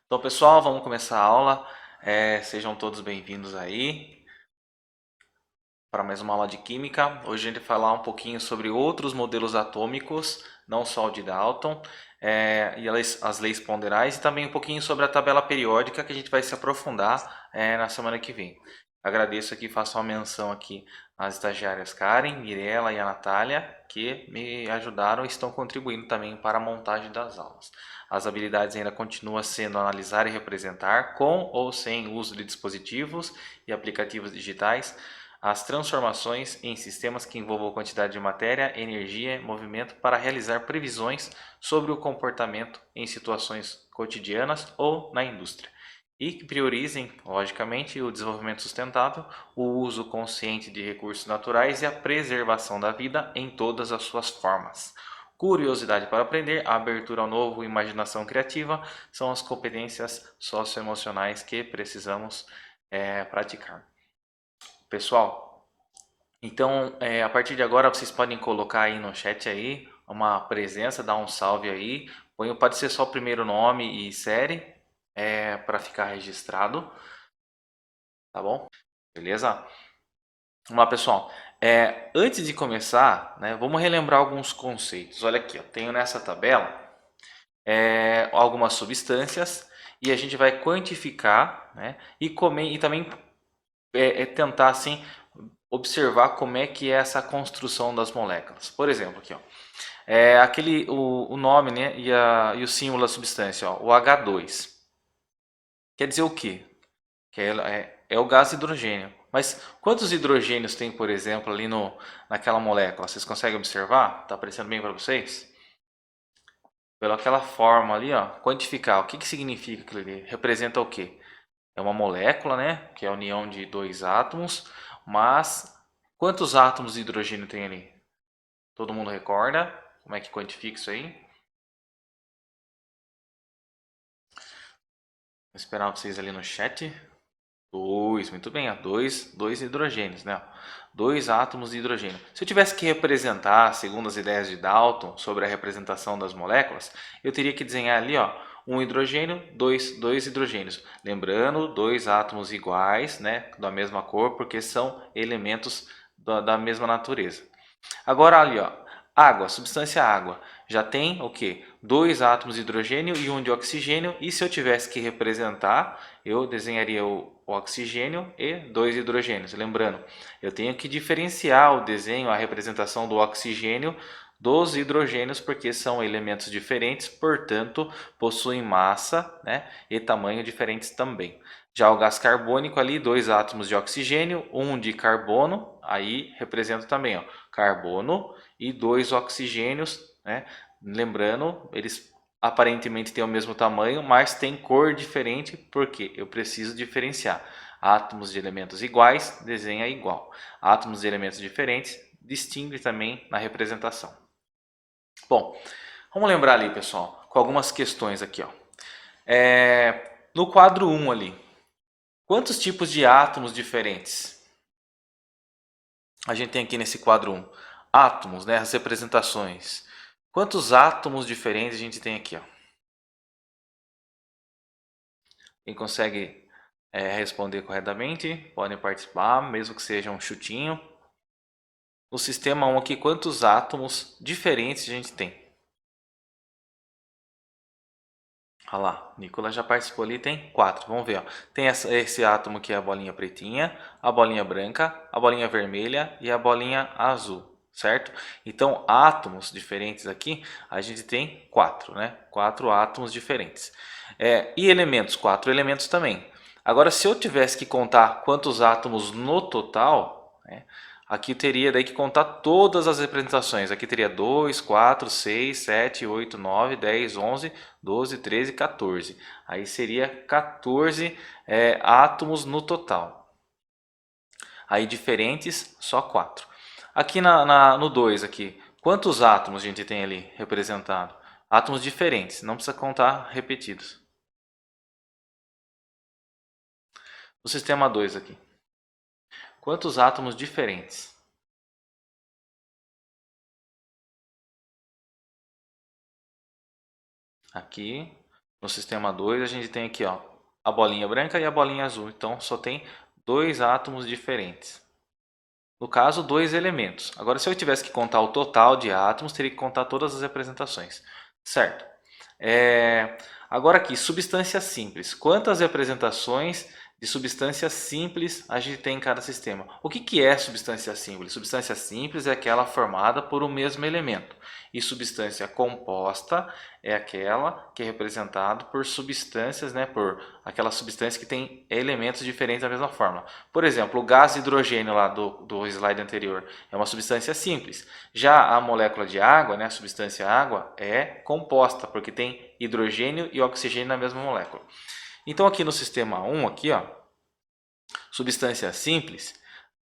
Então, pessoal, vamos começar a aula. Sejam todos bem-vindos aí para mais uma aula de Química. Hoje a gente vai falar um pouquinho sobre outros modelos atômicos, não só o de Dalton, e as leis ponderais, e também um pouquinho sobre a tabela periódica que a gente vai se aprofundar na semana que vem. Agradeço aqui, faço uma menção aqui às estagiárias Karen, Mirella e a Natália, que me ajudaram e estão contribuindo também para a montagem das aulas. As habilidades ainda continuam sendo analisar e representar, com ou sem uso de dispositivos e aplicativos digitais, as transformações em sistemas que envolvam quantidade de matéria, energia e movimento para realizar previsões sobre o comportamento em situações cotidianas ou na indústria. E que priorizem, logicamente, o desenvolvimento sustentável, o uso consciente de recursos naturais e a preservação da vida em todas as suas formas. Curiosidade para aprender, abertura ao novo e imaginação criativa são as competências socioemocionais que precisamos praticar. Pessoal, então a partir de agora vocês podem colocar aí no chat aí uma presença, dar um salve aí. Pode ser só o primeiro nome e série para ficar registrado, tá bom? Beleza? Vamos lá, pessoal. Antes de começar, né, vamos relembrar alguns conceitos. Olha aqui, ó, tenho nessa tabela algumas substâncias e a gente vai quantificar, né, e também tentar assim observar como é que é essa construção das moléculas. Por exemplo, aqui, ó, o nome, né, e o símbolo da substância, ó, o H2. Quer dizer o quê? Que é o gás hidrogênio. Mas quantos hidrogênios tem, por exemplo, ali naquela molécula? Vocês conseguem observar? Está aparecendo bem para vocês? Pela aquela forma ali, ó, quantificar. O que, que significa aquilo ali? Representa o quê? É uma molécula, né? Que é a união de dois átomos. Mas quantos átomos de hidrogênio tem ali? Todo mundo recorda? Como é que quantifica isso aí? Vou esperar vocês ali no chat. Dois, muito bem, ó, dois hidrogênios, né? Dois átomos de hidrogênio. Se eu tivesse que representar, segundo as ideias de Dalton, sobre a representação das moléculas, eu teria que desenhar ali, ó, um hidrogênio, dois hidrogênios. Lembrando, dois átomos iguais, né, da mesma cor, porque são elementos da mesma natureza. Agora ali, ó, água, substância água, já tem o que? Dois átomos de hidrogênio e um de oxigênio. E se eu tivesse que representar, eu desenharia o oxigênio e dois hidrogênios. Lembrando, eu tenho que diferenciar o desenho, a representação do oxigênio dos hidrogênios, porque são elementos diferentes, portanto, possuem massa, né, e tamanho diferentes também. Já o gás carbônico ali, dois átomos de oxigênio, um de carbono, aí representa também, ó, carbono e dois oxigênios, né? Lembrando, eles aparentemente têm o mesmo tamanho, mas têm cor diferente, porque eu preciso diferenciar. Átomos de elementos iguais, desenha igual. Átomos de elementos diferentes, distingue também na representação. Bom, vamos lembrar ali, pessoal, com algumas questões aqui, ó. No quadro 1 ali, quantos tipos de átomos diferentes a gente tem aqui nesse quadro 1? Átomos, né, as representações. Quantos átomos diferentes a gente tem aqui, ó? Quem consegue responder corretamente, podem participar, mesmo que seja um chutinho. No sistema 1 aqui, quantos átomos diferentes a gente tem? Olha lá, Nicolas já participou ali, tem 4. Vamos ver, ó. Tem esse átomo que é a bolinha pretinha, a bolinha branca, a bolinha vermelha e a bolinha azul, certo? Então, átomos diferentes aqui, a gente tem 4, né? 4 átomos diferentes. E elementos, 4 elementos também. Agora, se eu tivesse que contar quantos átomos no total, né? Aqui teria daí que contar todas as representações. Aqui teria 2, 4, 6, 7, 8, 9, 10, 11, 12, 13, 14. Aí seria 14 átomos no total. Aí diferentes, só 4. Aqui no 2, aqui, quantos átomos a gente tem ali representado? Átomos diferentes, não precisa contar repetidos. No sistema 2 aqui, quantos átomos diferentes? Aqui No sistema 2 a gente tem aqui, ó, a bolinha branca e a bolinha azul. Então só tem dois átomos diferentes. No caso, dois elementos. Agora, se eu tivesse que contar o total de átomos, teria que contar todas as representações. Certo. Agora aqui, substância simples. Quantas representações de substância simples a gente tem em cada sistema? O que é substância simples? Substância simples é aquela formada por um mesmo elemento. E substância composta é aquela que é representada por substâncias, né, por aquela substância que tem elementos diferentes da mesma forma. Por exemplo, o gás hidrogênio lá do slide anterior é uma substância simples. Já a molécula de água, né, a substância água, é composta, porque tem hidrogênio e oxigênio na mesma molécula. Então aqui no sistema 1, aqui, ó, substância simples,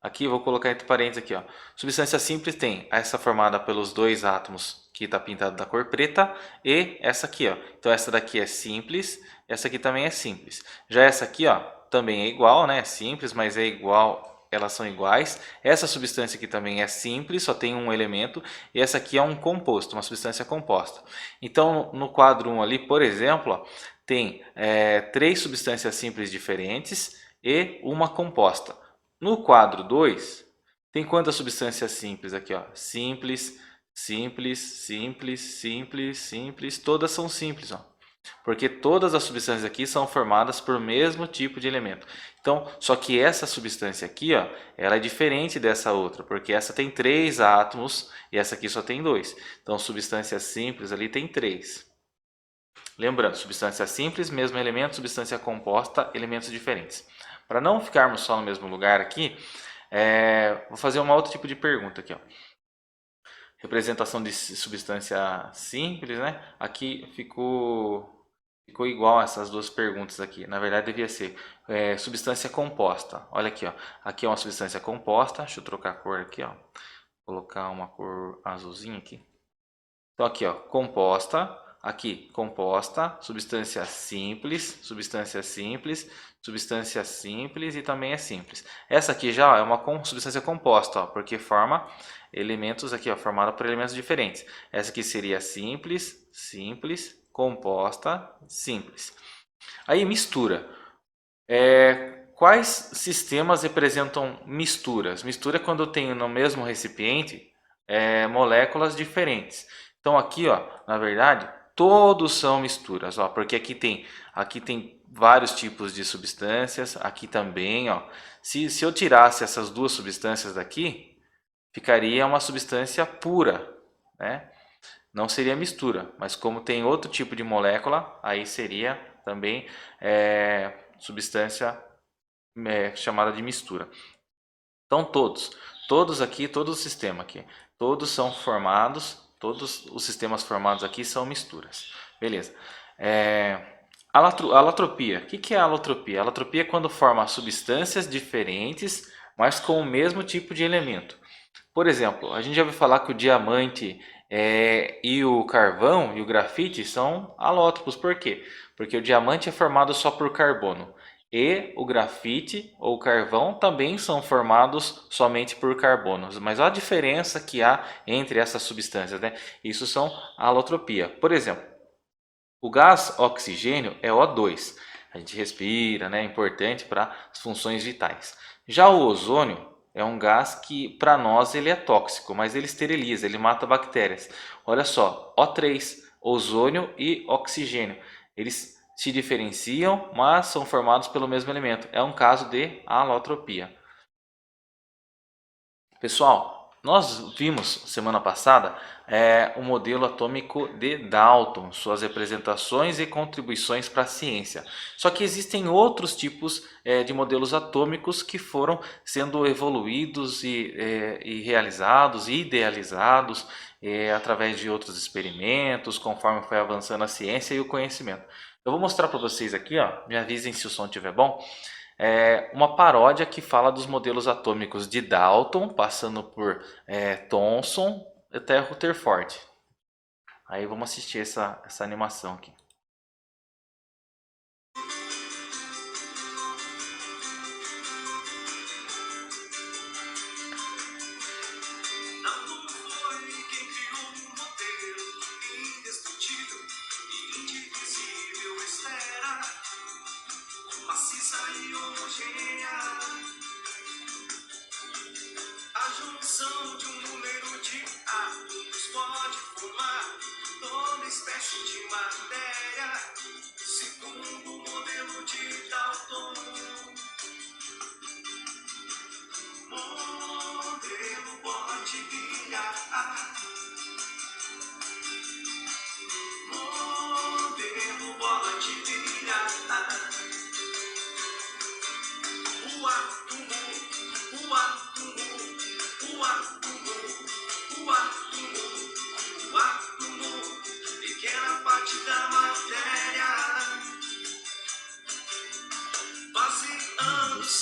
aqui vou colocar entre parênteses aqui, ó. Substância simples tem essa formada pelos dois átomos que está pintado da cor preta e essa aqui, ó. Então essa daqui é simples, essa aqui também é simples. Já essa aqui, ó, também é igual, né? É simples, mas é igual, elas são iguais. Essa substância aqui também é simples, só tem um elemento, e essa aqui é um composto, uma substância composta. Então no quadro 1 ali, por exemplo, ó, tem três substâncias simples diferentes e uma composta. No quadro 2, tem quantas substâncias simples aqui, ó? Simples, simples, simples, simples, simples, todas são simples, ó. Porque todas as substâncias aqui são formadas por mesmo tipo de elemento. Então, só que essa substância aqui, ó, ela é diferente dessa outra, porque essa tem 3 átomos e essa aqui só tem 2. Então, substância simples ali tem 3. Lembrando, substância simples, mesmo elemento, substância composta, elementos diferentes. Para não ficarmos só no mesmo lugar aqui, vou fazer um outro tipo de pergunta aqui, ó. Representação de substância simples, né? Aqui ficou igual essas duas perguntas aqui. Na verdade, devia ser substância composta. Olha aqui, ó. Aqui é uma substância composta. Deixa eu trocar a cor aqui, ó. Vou colocar uma cor azulzinha aqui. Então aqui, ó, composta. Aqui, composta, substância simples, substância simples, substância simples e também é simples. Essa aqui já é uma substância composta, ó, porque forma elementos aqui, ó, formada por elementos diferentes. Essa aqui seria simples, simples, composta, simples. Aí mistura. Quais sistemas representam misturas? Mistura é quando eu tenho no mesmo recipiente moléculas diferentes. Então aqui, ó, na verdade, todos são misturas, ó, porque aqui tem vários tipos de substâncias, aqui também, ó. Se eu tirasse essas duas substâncias daqui, ficaria uma substância pura, né? Não seria mistura, mas como tem outro tipo de molécula, aí seria também substância chamada de mistura. Então todos aqui, todo o sistema aqui, todos são formados, todos os sistemas formados aqui são misturas. Beleza. Alotropia. O que é alotropia? Alotropia é quando forma substâncias diferentes, mas com o mesmo tipo de elemento. Por exemplo, a gente já ouviu falar que o diamante e o carvão e o grafite são alótropos. Por quê? Porque o diamante é formado só por carbono. E o grafite ou carvão também são formados somente por carbonos. Mas olha a diferença que há entre essas substâncias, né? Isso são alotropia. Por exemplo, o gás oxigênio é O2. A gente respira, né? É importante para as funções vitais. Já o ozônio é um gás que para nós ele é tóxico, mas ele esteriliza, ele mata bactérias. Olha só, O3, ozônio e oxigênio. Eles se diferenciam, mas são formados pelo mesmo elemento. É um caso de alotropia. Pessoal, nós vimos semana passada o modelo atômico de Dalton, suas representações e contribuições para a ciência. Só que existem outros tipos de modelos atômicos que foram sendo evoluídos e realizados e idealizados através de outros experimentos, conforme foi avançando a ciência e o conhecimento. Eu vou mostrar para vocês aqui, ó, me avisem se o som estiver bom. Uma paródia que fala dos modelos atômicos de Dalton, passando por Thomson até Rutherford. Aí vamos assistir essa animação aqui.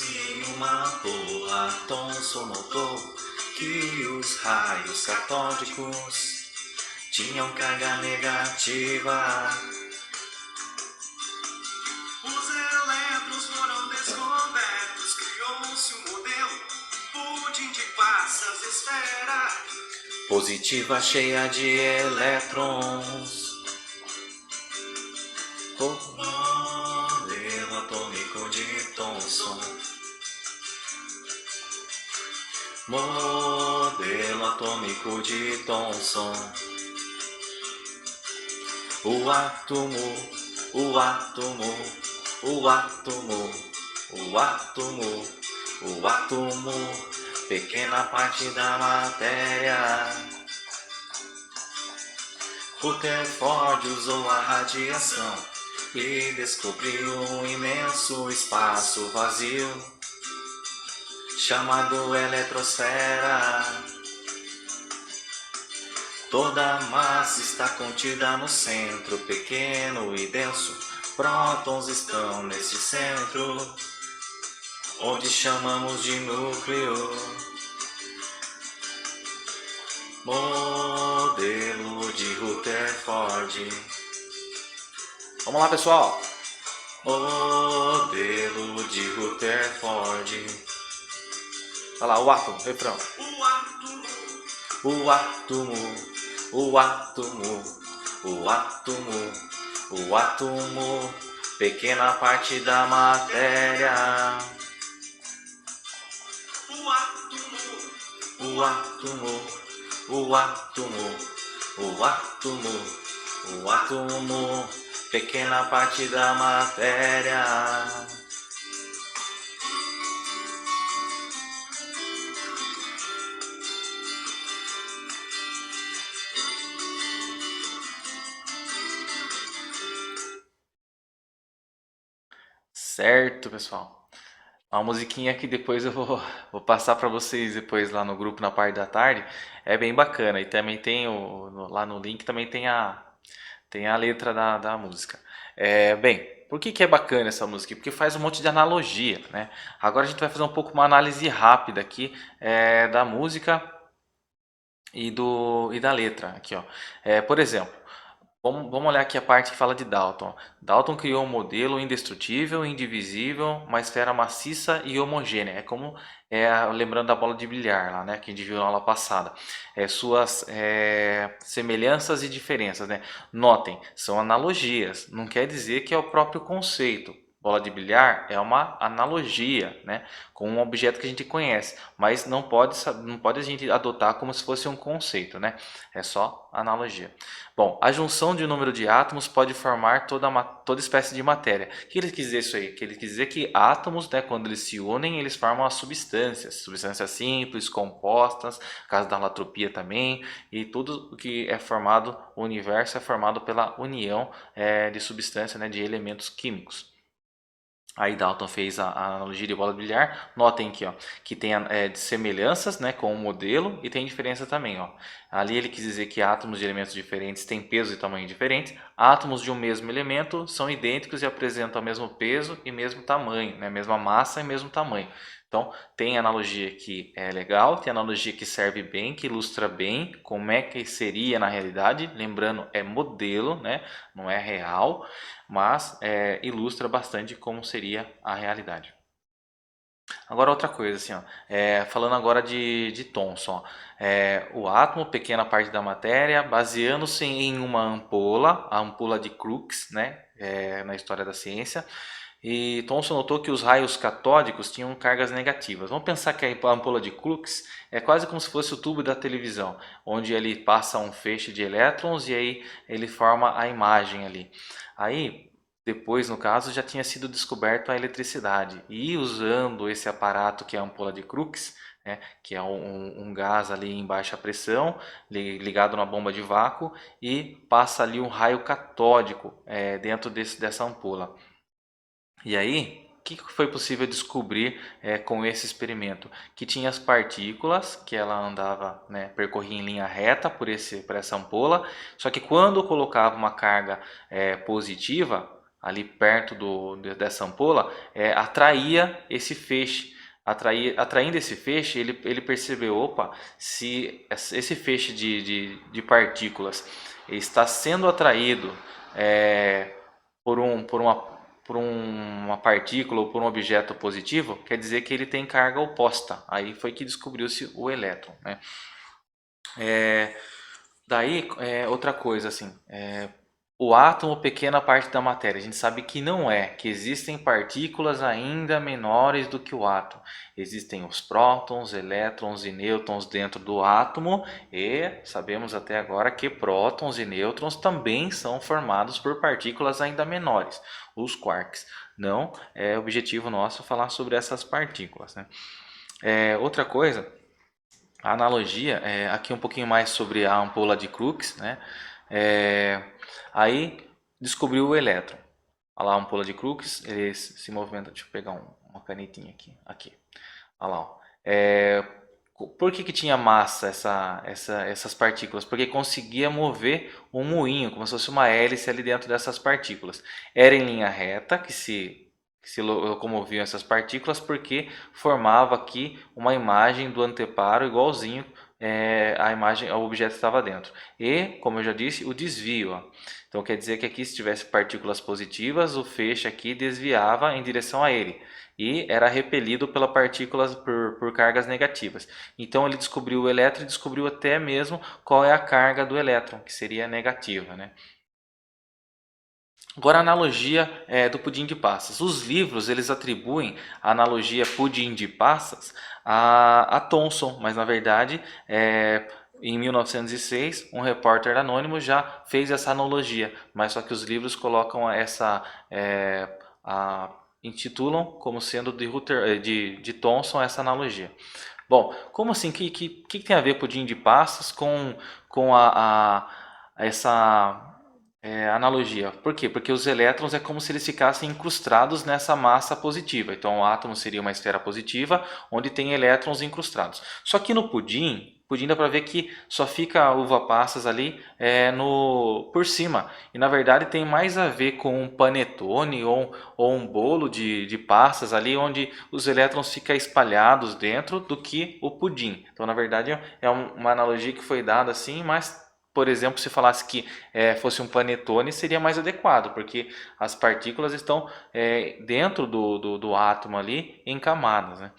Encontrando-se em uma ampola, Thomson notou que os raios catódicos tinham carga negativa. Os elétrons foram descobertos, criou-se um modelo, pudim de passas, esfera positiva cheia de elétrons. O modelo atômico de Thomson. Modelo atômico de Thomson. O átomo, o átomo, o átomo, o átomo, o átomo, pequena parte da matéria. Rutherford usou a radiação e descobriu um imenso espaço vazio chamado eletrosfera. Toda a massa está contida no centro, pequeno e denso. Prótons estão nesse centro, onde chamamos de núcleo. Modelo de Rutherford. Vamos lá, pessoal. Modelo de Rutherford. Olha lá, o átomo, refrão. O átomo, o átomo, o átomo, o átomo, o átomo, pequena parte da matéria. O átomo, o átomo, o átomo, o átomo, o átomo, pequena parte da matéria. Certo, pessoal. Uma musiquinha que depois eu vou passar para vocês depois lá no grupo na parte da tarde. É bem bacana. E também tem lá no link também tem a letra da música. Bem, por que é bacana essa música? Porque faz um monte de analogia, né? Agora a gente vai fazer um pouco uma análise rápida aqui da música e da letra. Aqui, ó. Por exemplo, vamos olhar aqui a parte que fala de Dalton. Dalton criou um modelo indestrutível, indivisível, uma esfera maciça e homogênea. É como, lembrando da bola de bilhar lá, né, que a gente viu na aula passada. Suas semelhanças e diferenças, né? Notem, são analogias. Não quer dizer que é o próprio conceito. Bola de bilhar é uma analogia, né, com um objeto que a gente conhece, mas não pode a gente adotar como se fosse um conceito, né? É só analogia. Bom, a junção de um número de átomos pode formar toda espécie de matéria. O que ele quis dizer isso aí? Que ele quis dizer que átomos, né, quando eles se unem, eles formam as substâncias simples, compostas, no caso da alotropia também, e tudo o que é formado, o universo é formado pela união de substâncias, né, de elementos químicos. Aí Dalton fez a analogia de bola de bilhar. Notem aqui, ó, que tem semelhanças, né, com o modelo e tem diferença também. Ó. Ali ele quis dizer que átomos de elementos diferentes têm peso e tamanho diferentes. Átomos de um mesmo elemento são idênticos e apresentam o mesmo peso e mesmo tamanho, né, mesma massa e mesmo tamanho. Então, tem analogia que é legal, tem analogia que serve bem, que ilustra bem como é que seria na realidade. Lembrando, é modelo, né, não é real, mas ilustra bastante como seria a realidade. Agora outra coisa, assim, ó, falando agora de Thomson, o átomo, pequena parte da matéria, baseando-se em uma ampola, a ampola de Crookes, né, na história da ciência, e Thomson notou que os raios catódicos tinham cargas negativas. Vamos pensar que a ampola de Crookes é quase como se fosse o tubo da televisão, onde ele passa um feixe de elétrons e aí ele forma a imagem ali. Aí, depois, no caso, já tinha sido descoberto a eletricidade. E usando esse aparato que é a ampola de Crookes, né, que é um gás ali em baixa pressão, ligado na bomba de vácuo, e passa ali um raio catódico dentro dessa ampola. E aí, o que foi possível descobrir com esse experimento? Que tinha as partículas, que ela andava, né, percorria em linha reta por essa ampola, só que quando colocava uma carga positiva, ali perto dessa ampola, atraía esse feixe. Atraindo esse feixe, ele percebeu, opa, se esse feixe de partículas está sendo atraído por, por uma partícula ou por um objeto positivo, quer dizer que ele tem carga oposta. Aí foi que descobriu-se o elétron, né? Daí, outra coisa, assim, o átomo, pequena parte da matéria. A gente sabe que não é, que existem partículas ainda menores do que o átomo. Existem os prótons, elétrons e nêutrons dentro do átomo e sabemos até agora que prótons e nêutrons também são formados por partículas ainda menores, os quarks. Não é objetivo nosso falar sobre essas partículas, né? Outra coisa, a analogia, aqui um pouquinho mais sobre a ampola de Crookes, né? Aí descobriu o elétron. Olha lá a ampola de Crookes, ele se movimenta. Deixa eu pegar uma canetinha aqui. Olha lá. Ó. Por que tinha massa essas partículas? Porque conseguia mover um moinho, como se fosse uma hélice ali dentro dessas partículas. Era em linha reta que se locomoviam essas partículas, porque formava aqui uma imagem do anteparo igualzinho a imagem, o objeto estava dentro. E, como eu já disse, o desvio. Ó. Então quer dizer que aqui, se tivesse partículas positivas, o feixe aqui desviava em direção a ele e era repelido pelas partículas por cargas negativas. Então ele descobriu o elétron e descobriu até mesmo qual é a carga do elétron, que seria negativa, né? Agora a analogia do pudim de passas. Os livros eles atribuem a analogia pudim de passas a Thomson, mas na verdade em 1906 um repórter anônimo já fez essa analogia, mas só que os livros colocam intitulam como sendo de Thomson essa analogia. Bom, como assim? Que tem a ver pudim de passas com essa analogia? Por quê? Porque os elétrons é como se eles ficassem incrustados nessa massa positiva. Então, o átomo seria uma esfera positiva, onde tem elétrons incrustados. Só que no pudim dá para ver que só fica a uva passas ali por cima. E na verdade tem mais a ver com um panetone ou um bolo de passas ali, onde os elétrons ficam espalhados dentro do que o pudim. Então, na verdade, é uma analogia que foi dada assim, mas por exemplo, se falasse que fosse um panetone, seria mais adequado, porque as partículas estão dentro do átomo ali, em camadas, né?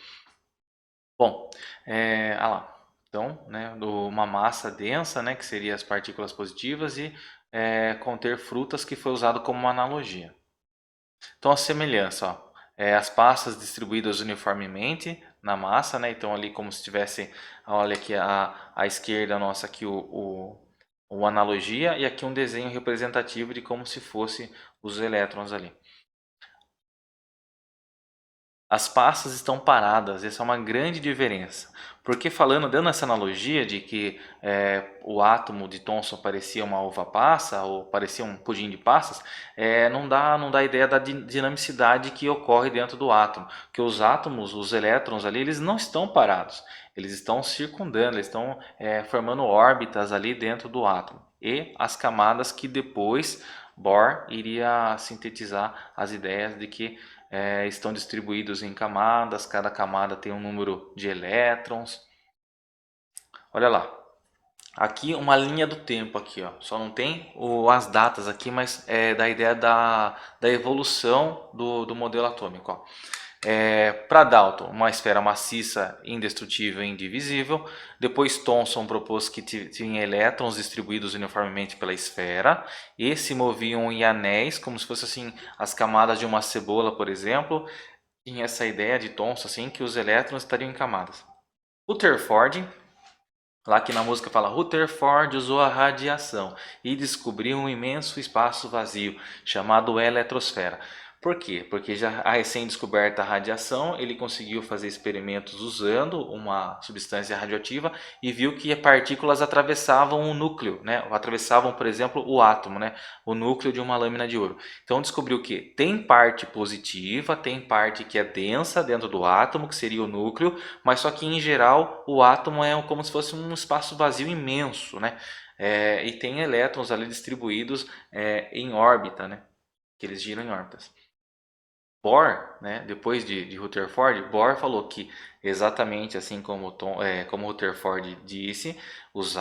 Bom, lá. Então, né, uma massa densa, né, que seria as partículas positivas, e conter frutas, que foi usado como uma analogia. Então, a semelhança, ó, as passas distribuídas uniformemente na massa, né? Então, ali como se tivesse, olha aqui à esquerda nossa, aqui uma analogia, e aqui um desenho representativo de como se fosse os elétrons ali. As passas estão paradas, essa é uma grande diferença. Porque dando essa analogia de que o átomo de Thomson parecia uma uva passa, ou parecia um pudim de passas, não dá ideia da dinamicidade que ocorre dentro do átomo. Que os átomos, os elétrons ali, eles não estão parados, eles estão circundando, eles estão formando órbitas ali dentro do átomo. E as camadas que depois Bohr iria sintetizar as ideias de que estão distribuídos em camadas, cada camada tem um número de elétrons. Olha lá, aqui uma linha do tempo aqui, ó. Só não tem as datas aqui, mas é da ideia da evolução do modelo atômico. Ó. Para Dalton, uma esfera maciça, indestrutível e indivisível. Depois Thomson propôs que tinha elétrons distribuídos uniformemente pela esfera e se moviam em anéis, como se fossem assim, as camadas de uma cebola, por exemplo. Tinha essa ideia de Thomson assim, que os elétrons estariam em camadas. Rutherford, lá que na música fala, Rutherford usou a radiação e descobriu um imenso espaço vazio chamado eletrosfera. Por quê? Porque já a recém-descoberta radiação, ele conseguiu fazer experimentos usando uma substância radioativa e viu que partículas atravessavam o núcleo, né? Atravessavam, por exemplo, o átomo, né? O núcleo de uma lâmina de ouro. Então descobriu que tem parte positiva, tem parte que é densa dentro do átomo, que seria o núcleo, mas só que em geral o átomo é como se fosse um espaço vazio imenso, né? E tem elétrons ali distribuídos em órbita, né? que eles giram em órbitas. Bohr, né, depois de Rutherford, Bohr falou que exatamente assim como Rutherford disse, os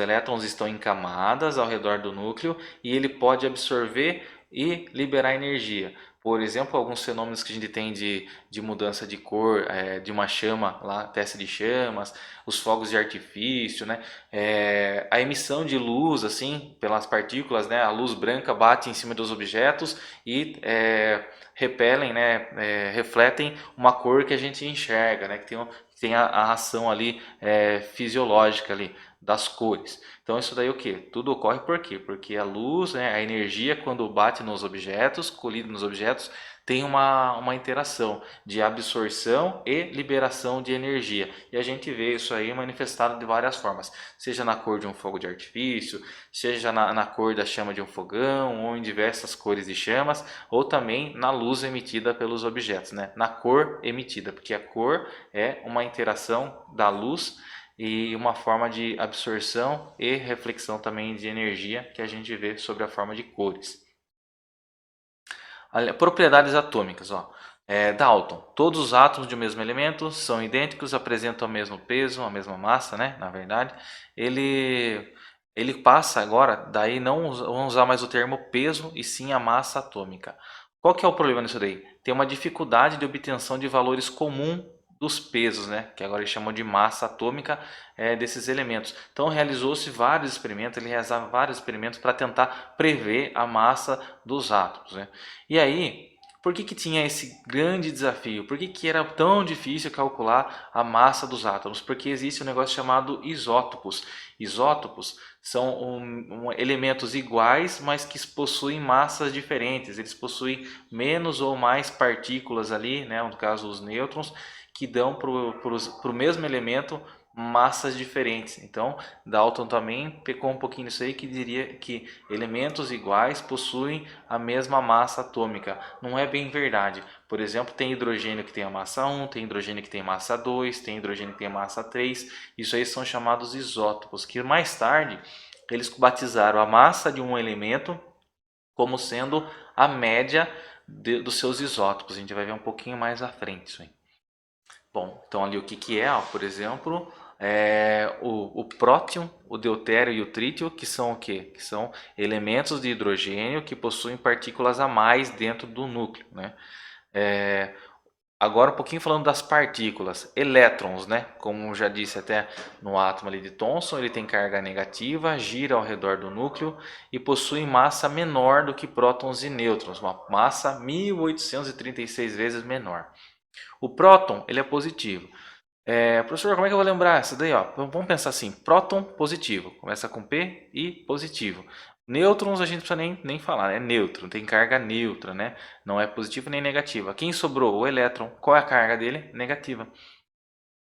elétrons estão em camadas ao redor do núcleo e ele pode absorver e liberar energia. Por exemplo, alguns fenômenos que a gente tem de mudança de cor, de uma chama lá, teste de chamas, os fogos de artifício, né? A emissão de luz assim pelas partículas, né? A luz branca bate em cima dos objetos e repelem, né, refletem uma cor que a gente enxerga, né, que tem a ação ali fisiológica ali das cores. Então isso daí o que? Tudo ocorre por quê? Porque a luz, né, a energia quando bate nos objetos, colide nos objetos, tem uma interação de absorção e liberação de energia. E a gente vê isso aí manifestado de várias formas, seja na cor de um fogo de artifício, seja na cor da chama de um fogão, ou em diversas cores de chamas, ou também na luz emitida pelos objetos, né? Na cor emitida, porque a cor é uma interação da luz e uma forma de absorção e reflexão também de energia que a gente vê sobre a forma de cores. Propriedades atômicas, ó. Dalton, todos os átomos de um mesmo elemento são idênticos, apresentam o mesmo peso, a mesma massa, né? Na verdade, ele passa agora, daí não vamos usar mais o termo peso e sim a massa atômica. Qual que é o problema nisso daí? Tem uma dificuldade de obtenção de valores comuns dos pesos, né? Que agora eles chamam de massa atômica desses elementos. Então realizou-se vários experimentos, ele realizava vários experimentos para tentar prever a massa dos átomos, né? E aí, por que tinha esse grande desafio? Por que era tão difícil calcular a massa dos átomos? Porque existe um negócio chamado isótopos. Isótopos são elementos iguais, mas que possuem massas diferentes. Eles possuem menos ou mais partículas ali, né? No caso os nêutrons, que dão para o mesmo elemento massas diferentes. Então, Dalton também pecou um pouquinho nisso aí, que diria que elementos iguais possuem a mesma massa atômica. Não é bem verdade. Por exemplo, tem hidrogênio que tem a massa 1, tem hidrogênio que tem massa 2, tem hidrogênio que tem a massa 3. Isso aí são chamados isótopos, que mais tarde eles batizaram a massa de um elemento como sendo a média dos seus isótopos. A gente vai ver um pouquinho mais à frente isso aí. Bom, então ali o que é, ó, por exemplo, o próton, o deutério e o trítio, que são o quê? Que são elementos de hidrogênio que possuem partículas a mais dentro do núcleo, né? Agora um pouquinho falando das partículas, elétrons, né? Como já disse até no átomo ali de Thomson, ele tem carga negativa, gira ao redor do núcleo e possui massa menor do que prótons e nêutrons, uma massa 1836 vezes menor. O próton, ele é positivo. Professor, como é que eu vou lembrar isso daí? Ó? Vamos pensar assim, próton positivo, começa com P e positivo. Nêutrons a gente não precisa nem falar, é neutro, tem carga neutra, né? Não é positivo nem negativa. Quem sobrou? O elétron. Qual é a carga dele? Negativa.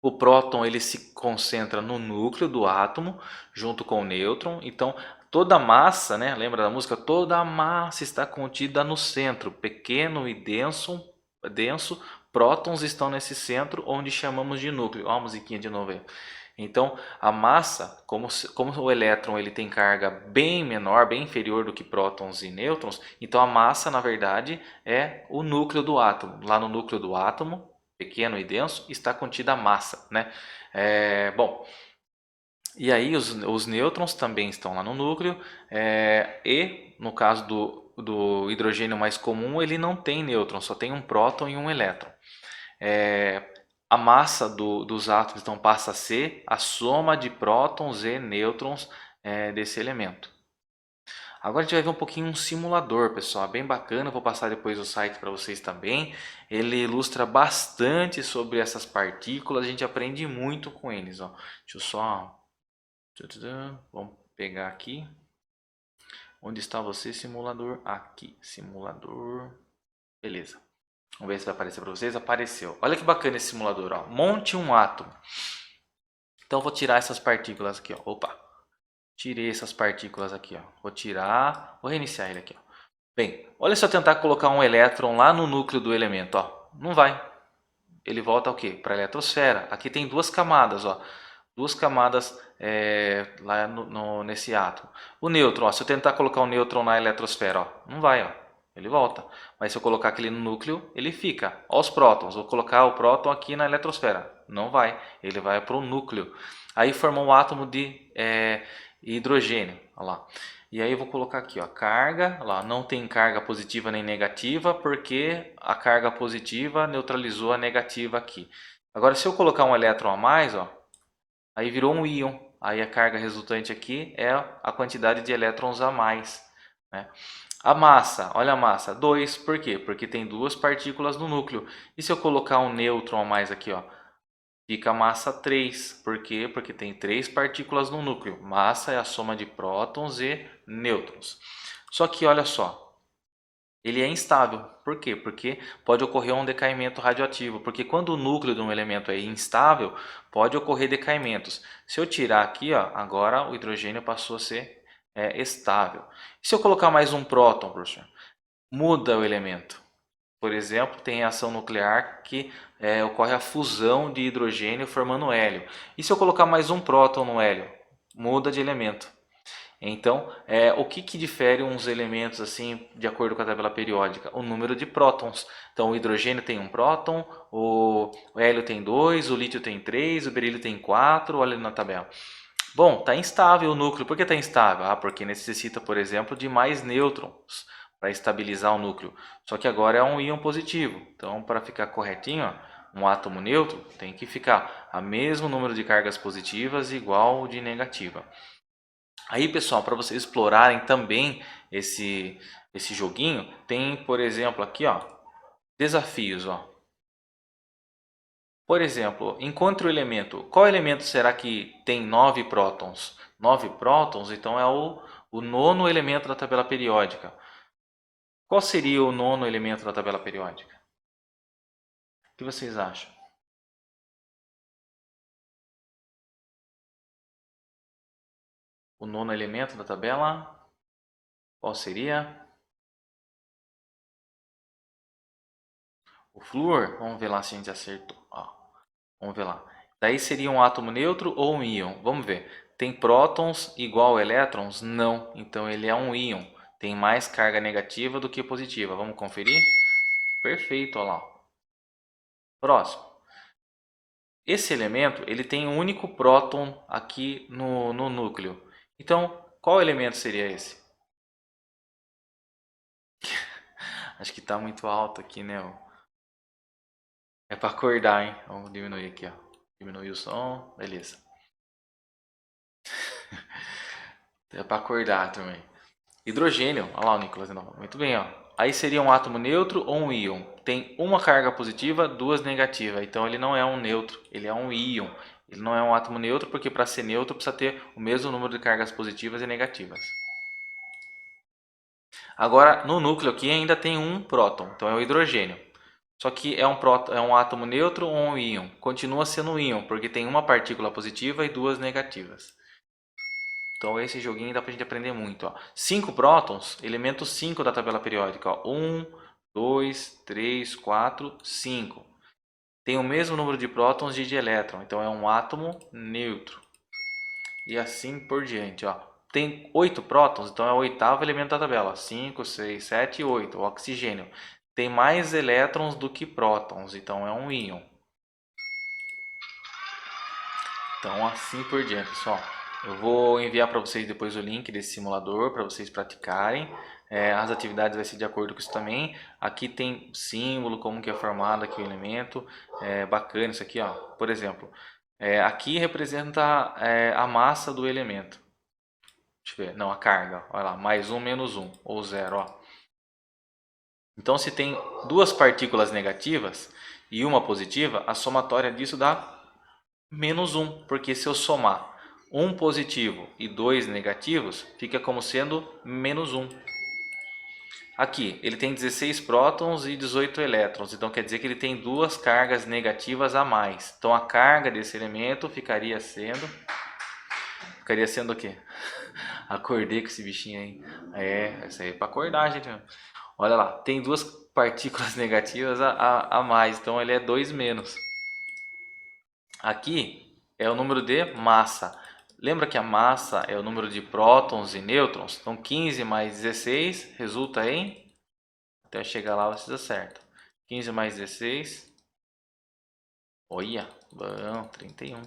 O próton ele se concentra no núcleo do átomo, junto com o nêutron. Então, toda a massa, né? Lembra da música? Toda a massa está contida no centro, pequeno e denso, prótons estão nesse centro, onde chamamos de núcleo. Olha a musiquinha de novo aí. Então, a massa, como o elétron ele tem carga bem menor, bem inferior do que prótons e nêutrons, então a massa, na verdade, é o núcleo do átomo. Lá no núcleo do átomo, pequeno e denso, está contida a massa, né? Bom, e aí os nêutrons também estão lá no núcleo, e no caso do hidrogênio mais comum, ele não tem nêutron, só tem um próton e um elétron. A massa dos átomos então passa a ser a soma de prótons e nêutrons desse elemento. Agora a gente vai ver um pouquinho um simulador, pessoal, bem bacana, vou passar depois o site para vocês também. Ele ilustra bastante sobre essas partículas, a gente aprende muito com eles. Ó. Deixa eu só... Vamos pegar aqui. Onde está você, simulador? Aqui, simulador. Beleza. Vamos ver se vai aparecer para vocês. Apareceu. Olha que bacana esse simulador. Ó. Monte um átomo. Então, vou tirar essas partículas aqui. Ó. Opa. Tirei essas partículas aqui. Ó. Vou tirar. Vou reiniciar ele aqui. Ó. Bem, olha se eu tentar colocar um elétron lá no núcleo do elemento. Ó. Não vai. Ele volta ao quê? Para a eletrosfera. Aqui tem duas camadas. Ó. duas camadas lá nesse átomo. O nêutron, ó, se eu tentar colocar o nêutron na eletrosfera, ó, não vai, ó, ele volta. Mas se eu colocar aquele no núcleo, ele fica. Ó, os prótons, vou colocar o próton aqui na eletrosfera, não vai, ele vai para o núcleo. Aí formou um átomo de hidrogênio, ó lá. E aí eu vou colocar aqui, ó, carga, ó lá, não tem carga positiva nem negativa, porque a carga positiva neutralizou a negativa aqui. Agora, se eu colocar um elétron a mais, ó, aí virou um íon. Aí a carga resultante aqui é a quantidade de elétrons a mais, né? A massa, olha a massa, 2. Por quê? Porque tem duas partículas no núcleo. E se eu colocar um nêutron a mais aqui, ó, fica a massa 3. Por quê? Porque tem 3 partículas no núcleo. Massa é a soma de prótons e nêutrons. Só que olha só, ele é instável. Por quê? Porque pode ocorrer um decaimento radioativo. Porque quando o núcleo de um elemento é instável, pode ocorrer decaimentos. Se eu tirar aqui, ó, agora o hidrogênio passou a ser estável. E se eu colocar mais um próton, professor? Muda o elemento. Por exemplo, tem reação nuclear que ocorre a fusão de hidrogênio formando hélio. E se eu colocar mais um próton no hélio? Muda de elemento. Então, o que difere uns elementos assim, de acordo com a tabela periódica? O número de prótons. Então, o hidrogênio tem um próton, o hélio tem 2, o lítio tem 3, o berílio tem 4, olha ali na tabela. Bom, está instável o núcleo. Por que está instável? Ah, porque necessita, por exemplo, de mais nêutrons para estabilizar o núcleo. Só que agora é um íon positivo. Então, para ficar corretinho, ó, um átomo neutro tem que ficar a mesmo número de cargas positivas igual de negativa. Aí, pessoal, para vocês explorarem também esse joguinho, tem, por exemplo, aqui, ó, desafios, ó. Por exemplo, encontre o elemento. Qual elemento será que tem 9 prótons? 9 prótons, então é o nono elemento da tabela periódica. Qual seria o nono elemento da tabela periódica? O que vocês acham? O nono elemento da tabela? Qual seria? O flúor? Vamos ver lá se a gente acertou. Ó, vamos ver lá. Daí seria um átomo neutro ou um íon? Vamos ver. Tem prótons igual a elétrons? Não. Então ele é um íon. Tem mais carga negativa do que positiva. Vamos conferir? Perfeito, olha lá. Próximo. Esse elemento ele tem um único próton aqui no núcleo. Então, qual elemento seria esse? Acho que está muito alto aqui, né? É para acordar, hein? Vamos diminuir aqui, ó. Diminuir o som, beleza. É para acordar também. Hidrogênio, olha lá o Nicolas, não. Muito bem, ó. Aí seria um átomo neutro ou um íon. Tem uma carga positiva, duas negativas. Então ele não é um neutro, ele é um íon. Ele não é um átomo neutro porque para ser neutro precisa ter o mesmo número de cargas positivas e negativas. Agora no núcleo aqui ainda tem um próton, então é o hidrogênio. Só que é um átomo neutro ou um íon. Continua sendo um íon porque tem uma partícula positiva e duas negativas. Então esse joguinho dá pra gente aprender muito. Ó. 5 prótons, elemento 5 da tabela periódica. 1, 2, 3, 4, 5. Tem o mesmo número de prótons de elétron, então é um átomo neutro. E assim por diante. Ó. Tem 8 prótons, então é o oitavo elemento da tabela. 5, 6, 7 e 8. O oxigênio. Tem mais elétrons do que prótons, então é um íon. Então assim por diante, pessoal. Eu vou enviar para vocês depois o link desse simulador para vocês praticarem. As atividades vai ser de acordo com isso também. Aqui tem símbolo, como que é formado aqui o elemento. Bacana isso aqui, ó. Por exemplo, aqui representa a massa do elemento. Deixa eu ver, não, a carga. Olha lá, mais um, menos um, ou zero, ó. Então se tem duas partículas negativas e uma positiva, a somatória disso dá menos um, porque se eu somar um positivo e dois negativos, fica como sendo menos um. Aqui, ele tem 16 prótons e 18 elétrons, então quer dizer que ele tem duas cargas negativas a mais. Então a carga desse elemento ficaria sendo o quê? Acordei com esse bichinho aí. Isso aí é para acordar, gente. Olha lá, tem duas partículas negativas a mais, então ele é 2 menos. Aqui é o número de massa. Lembra que a massa é o número de prótons e nêutrons? Então 15 mais 16 resulta em... Até chegar lá vocês acertam. 15 mais 16... Olha, bom, 31.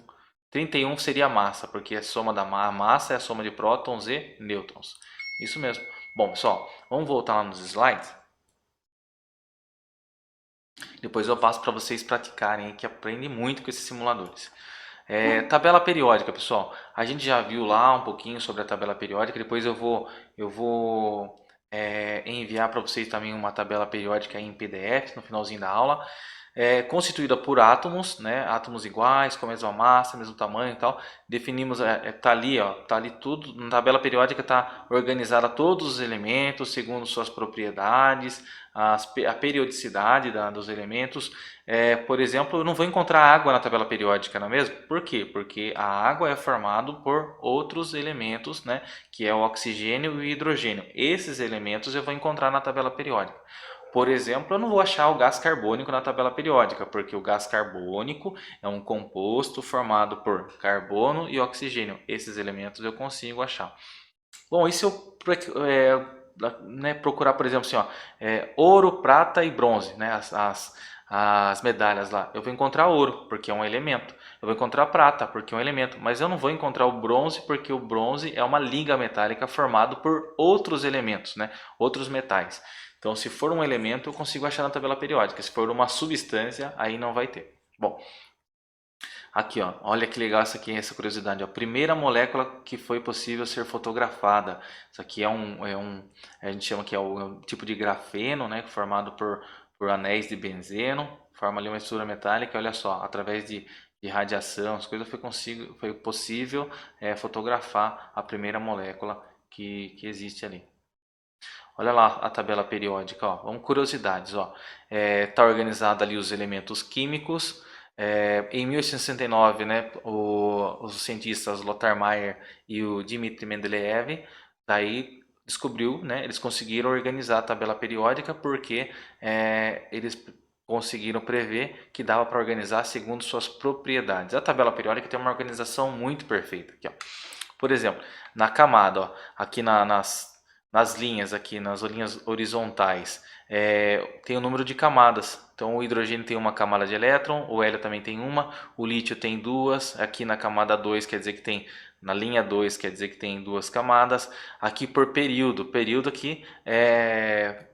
31 seria a massa, porque a soma da massa é a soma de prótons e nêutrons. Isso mesmo. Bom, pessoal, vamos voltar lá nos slides. Depois eu passo para vocês praticarem, que aprendem muito com esses simuladores. Tabela periódica, pessoal. A gente já viu lá um pouquinho sobre a tabela periódica. Depois eu vou enviar para vocês também uma tabela periódica em PDF no finalzinho da aula. Constituída por átomos, né? Átomos iguais, com a mesma massa, mesmo tamanho e tal. Definimos, tá ali, ó, tá ali tudo. Na tabela periódica está organizada todos os elementos segundo suas propriedades, a periodicidade dos elementos. Por exemplo, eu não vou encontrar água na tabela periódica, não é mesmo? Por quê? Porque a água é formada por outros elementos, né? Que é o oxigênio e o hidrogênio. Esses elementos eu vou encontrar na tabela periódica. Por exemplo, eu não vou achar o gás carbônico na tabela periódica, porque o gás carbônico é um composto formado por carbono e oxigênio. Esses elementos eu consigo achar. Bom, e se eu procurar, por exemplo, assim, ó, ouro, prata e bronze, né, as medalhas lá, eu vou encontrar ouro, porque é um elemento. Eu vou encontrar prata, porque é um elemento. Mas eu não vou encontrar o bronze, porque o bronze é uma liga metálica formada por outros elementos, né, outros metais. Então, se for um elemento, eu consigo achar na tabela periódica. Se for uma substância, aí não vai ter. Bom, aqui, ó, olha que legal essa aqui, essa curiosidade. Ó. A primeira molécula que foi possível ser fotografada. Isso aqui a gente chama que é o tipo de grafeno, né, formado por anéis de benzeno, forma ali uma estrutura metálica. Olha só, através de radiação, as coisas foi possível fotografar a primeira molécula que existe ali. Olha lá a tabela periódica, ó. Vamos curiosidades, ó. Tá organizado ali os elementos químicos. Em 1869, né, os cientistas Lothar Meyer e o Dmitry Mendeleev, daí descobriu, né, eles conseguiram organizar a tabela periódica porque eles conseguiram prever que dava para organizar segundo suas propriedades. A tabela periódica tem uma organização muito perfeita aqui, ó. Por exemplo, na camada, ó, aqui nas linhas, aqui nas linhas horizontais, tem o número de camadas. Então o hidrogênio tem uma camada de elétron, o hélio também tem uma, o lítio tem duas, aqui na camada 2 quer dizer que tem, na linha 2 quer dizer que tem duas camadas. Aqui por período, período aqui é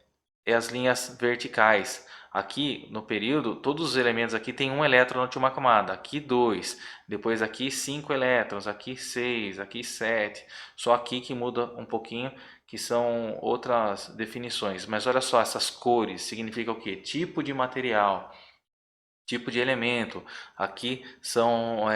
as linhas verticais. Aqui no período, todos os elementos aqui têm um elétron na última camada, aqui dois, depois aqui 5 elétrons, aqui 6, aqui 7. Só aqui que muda um pouquinho, que são outras definições. Mas olha só, essas cores significa o quê? Tipo de material, tipo de elemento. Aqui são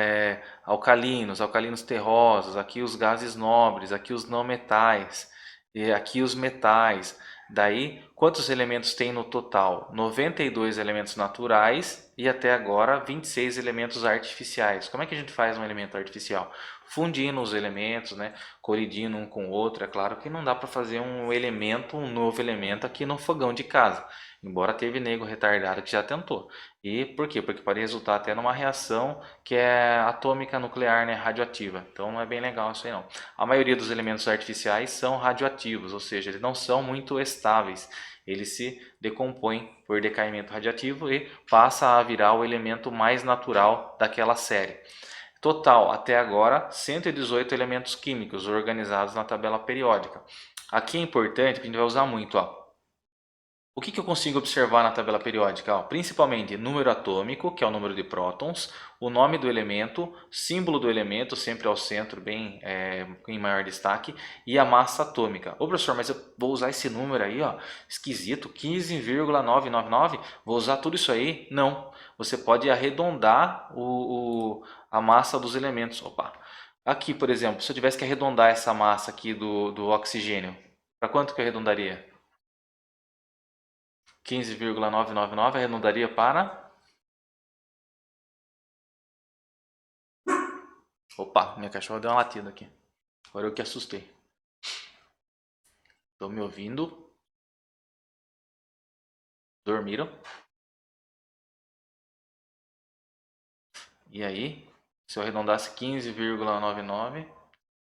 alcalinos, alcalinos terrosos, aqui os gases nobres, aqui os não metais, e aqui os metais. Daí, quantos elementos tem no total? 92 elementos naturais e até agora 26 elementos artificiais. Como é que a gente faz um elemento artificial? Fundindo os elementos, né? Colidindo um com o outro. É claro que não dá para fazer um novo elemento aqui no fogão de casa. Embora teve nego retardado que já tentou. E por quê? Porque pode resultar até numa reação que é atômica nuclear, né, radioativa. Então não é bem legal isso aí não. A maioria dos elementos artificiais são radioativos, ou seja, eles não são muito estáveis. Eles se decompõem por decaimento radiativo e passa a virar o elemento mais natural daquela série. Total, até agora, 118 elementos químicos organizados na tabela periódica. Aqui é importante, que a gente vai usar muito, ó. O que eu consigo observar na tabela periódica? Ó, principalmente número atômico, que é o número de prótons, o nome do elemento, símbolo do elemento, sempre ao centro, bem em maior destaque, e a massa atômica. Ô professor, mas eu vou usar esse número aí, ó, esquisito, 15,999, vou usar tudo isso aí? Não, você pode arredondar a massa dos elementos. Opa. Aqui, por exemplo, se eu tivesse que arredondar essa massa aqui do oxigênio, para quanto que eu arredondaria? 15,999 arredondaria para... Opa, minha cachorra deu uma latida aqui. Agora eu que assustei. Estão me ouvindo? Dormiram? E aí? Se eu arredondasse 15,99,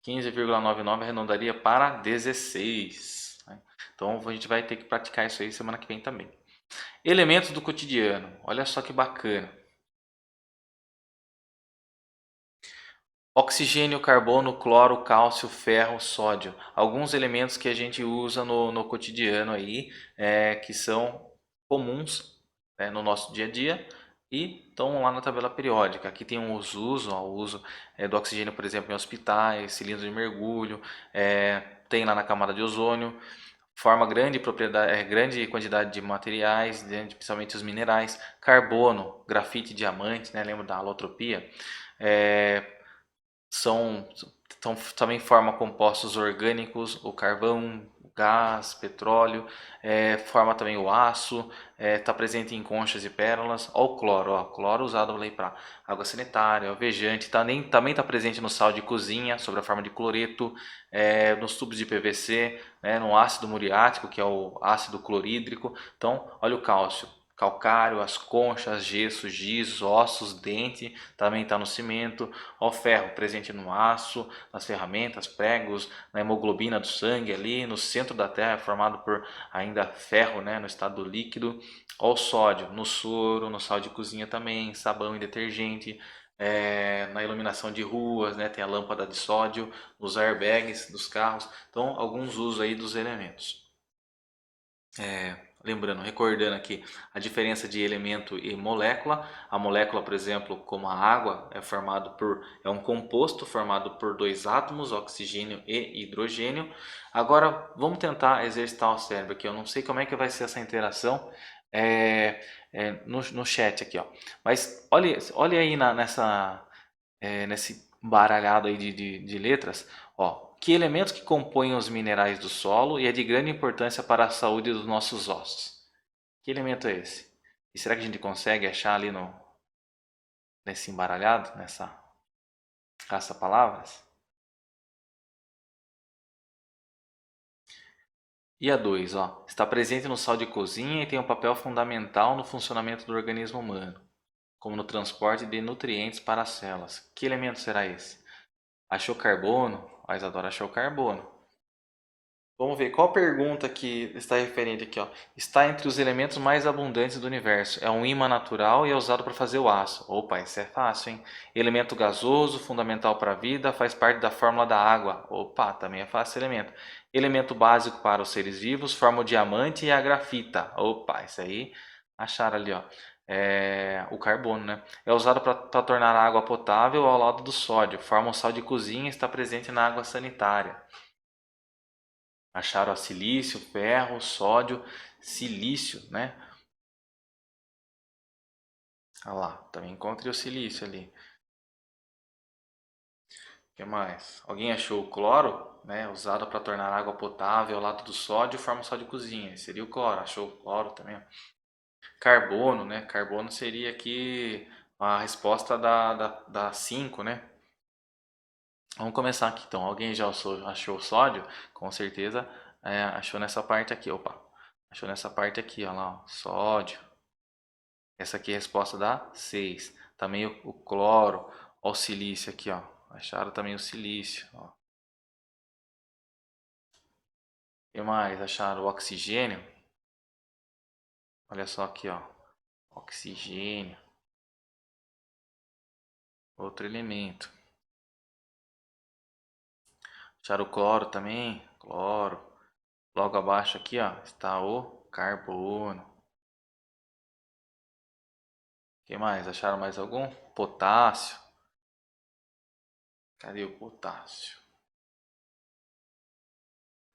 15,99 arredondaria para 16. Né? Então a gente vai ter que praticar isso aí semana que vem também. Elementos do cotidiano. Olha só que bacana. Oxigênio, carbono, cloro, cálcio, ferro, sódio. Alguns elementos que a gente usa no cotidiano aí, que são comuns, né, no nosso dia a dia e estão lá na tabela periódica. Aqui tem os usos, ó, o uso do oxigênio, por exemplo, em hospitais, cilindros de mergulho, tem lá na camada de ozônio, forma grande propriedade, grande quantidade de materiais, principalmente os minerais, carbono, grafite, diamante, né, lembra da alotropia? É, são, também forma compostos orgânicos, o carvão, o gás, petróleo, forma também o aço, está presente em conchas e pérolas. Olha o cloro, ó, cloro usado para água sanitária, alvejante, também está presente no sal de cozinha, sob a forma de cloreto, nos tubos de PVC, né, no ácido muriático, que é o ácido clorídrico. Então, olha o cálcio. Calcário, as conchas, gesso, giz, ossos, dente, também está no cimento. Ó, o ferro presente no aço, nas ferramentas, pregos, na hemoglobina do sangue ali, no centro da Terra, formado por ainda ferro, né, no estado líquido. Ó, o sódio no soro, no sal de cozinha também, sabão e detergente. Na iluminação de ruas, né, tem a lâmpada de sódio, nos airbags dos carros. Então, alguns usos aí dos elementos. Lembrando, recordando aqui a diferença de elemento e molécula. A molécula, por exemplo, como a água, é um composto formado por dois átomos, oxigênio e hidrogênio. Agora, vamos tentar exercitar o cérebro aqui. Eu não sei como é que vai ser essa interação no chat aqui, ó. Mas olha aí nesse baralhado aí de letras, ó, que elementos que compõem os minerais do solo e é de grande importância para a saúde dos nossos ossos. Que elemento é esse? E será que a gente consegue achar ali nesse embaralhado, nessa caça-palavras? E a 2, ó, está presente no sal de cozinha e tem um papel fundamental no funcionamento do organismo humano, como no transporte de nutrientes para as células. Que elemento será esse? Achou carbono? A Isadora achou carbono. Vamos ver qual pergunta que está referente aqui, ó. Está entre os elementos mais abundantes do universo. É um ímã natural e é usado para fazer o aço. Opa, isso é fácil, hein? Elemento gasoso, fundamental para a vida, faz parte da fórmula da água. Opa, também é fácil esse elemento. Elemento básico para os seres vivos, forma o diamante e a grafita. Opa, isso aí acharam ali, ó. O carbono, né? É usado para tornar a água potável ao lado do sódio. Forma o sal de cozinha e está presente na água sanitária. Acharam silício, ferro, sódio, silício, né? Olha lá, também encontrei o silício ali. O que mais? Alguém achou o cloro, né? Usado para tornar água potável ao lado do sódio, forma sal de cozinha. Seria o cloro, achou o cloro também. Carbono, né? Carbono seria aqui a resposta da 5, né? Vamos começar aqui então. Alguém já achou o sódio? Com certeza achou nessa parte aqui. Opa, achou nessa parte aqui, ó lá, ó, sódio. Essa aqui é a resposta da 6. Também o cloro, ó, o silício aqui, ó. Acharam também o silício, ó. O que mais? Acharam o oxigênio. Olha só aqui, ó. Oxigênio. Outro elemento. Acharam o cloro também. Cloro. Logo abaixo aqui, ó, está o carbono. O que mais? Acharam mais algum? Potássio. Cadê o potássio?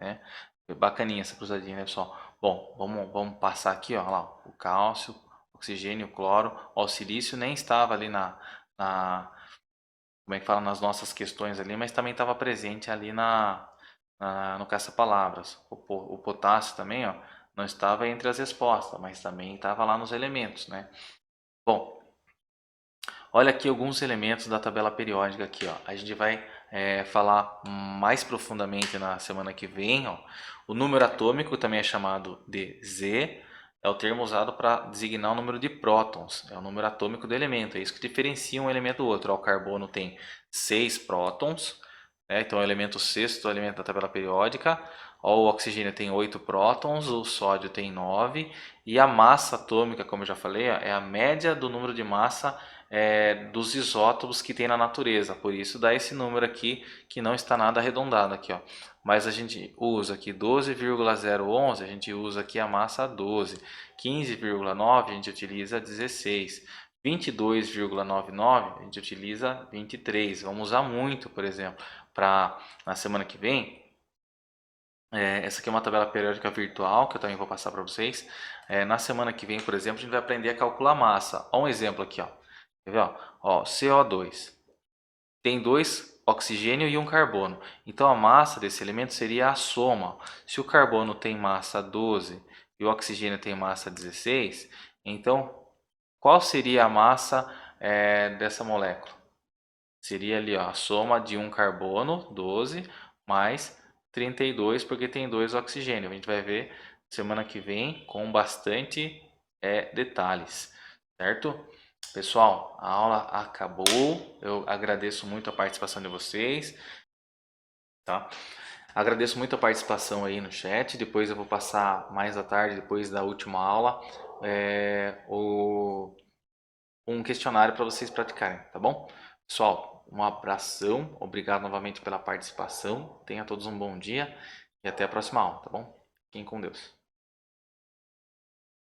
É, foi bacaninha essa cruzadinha, né, pessoal? Bom, vamos passar aqui, ó, lá, o cálcio, oxigênio, cloro, ó, o silício nem estava ali como é que fala, nas nossas questões ali, mas também estava presente ali no caça-palavras. O potássio também, ó, não estava entre as respostas, mas também estava lá nos elementos, né? Bom, olha aqui alguns elementos da tabela periódica aqui, ó. A gente vai falar mais profundamente na semana que vem, ó. O número atômico também é chamado de Z. é o termo usado para designar o número de prótons, é o número atômico do elemento, é isso que diferencia um elemento do outro. O carbono tem 6 prótons, né? Então é o elemento sexto, o elemento da tabela periódica. O oxigênio tem 8 prótons, o sódio tem 9, e a massa atômica, como eu já falei, é a média do número de massa dos isótopos que tem na natureza. Por isso dá esse número aqui, que não está nada arredondado aqui, ó. Mas a gente usa aqui 12,011, a gente usa aqui a massa 12. 15,9 a gente utiliza 16. 22,99 a gente utiliza 23. Vamos usar muito, por exemplo, para na semana que vem. Essa aqui é uma tabela periódica virtual que eu também vou passar para vocês. Na semana que vem, por exemplo, a gente vai aprender a calcular massa. Olha um exemplo aqui, ó. Quer ver? Ó, CO2 tem 2 oxigênio e um carbono. Então a massa desse elemento seria a soma. Se o carbono tem massa 12 e o oxigênio tem massa 16, então qual seria a massa dessa molécula? Seria ali, ó, a soma de um carbono, 12, mais 32, porque tem 2 oxigênio. A gente vai ver semana que vem com bastante detalhes, certo? Pessoal, a aula acabou. Eu agradeço muito a participação de vocês, tá? Agradeço muito a participação aí no chat. Depois eu vou passar mais à tarde, depois da última aula, um questionário para vocês praticarem, tá bom? Pessoal, um abração. Obrigado novamente pela participação. Tenha todos um bom dia e até a próxima aula, tá bom? Fiquem com Deus.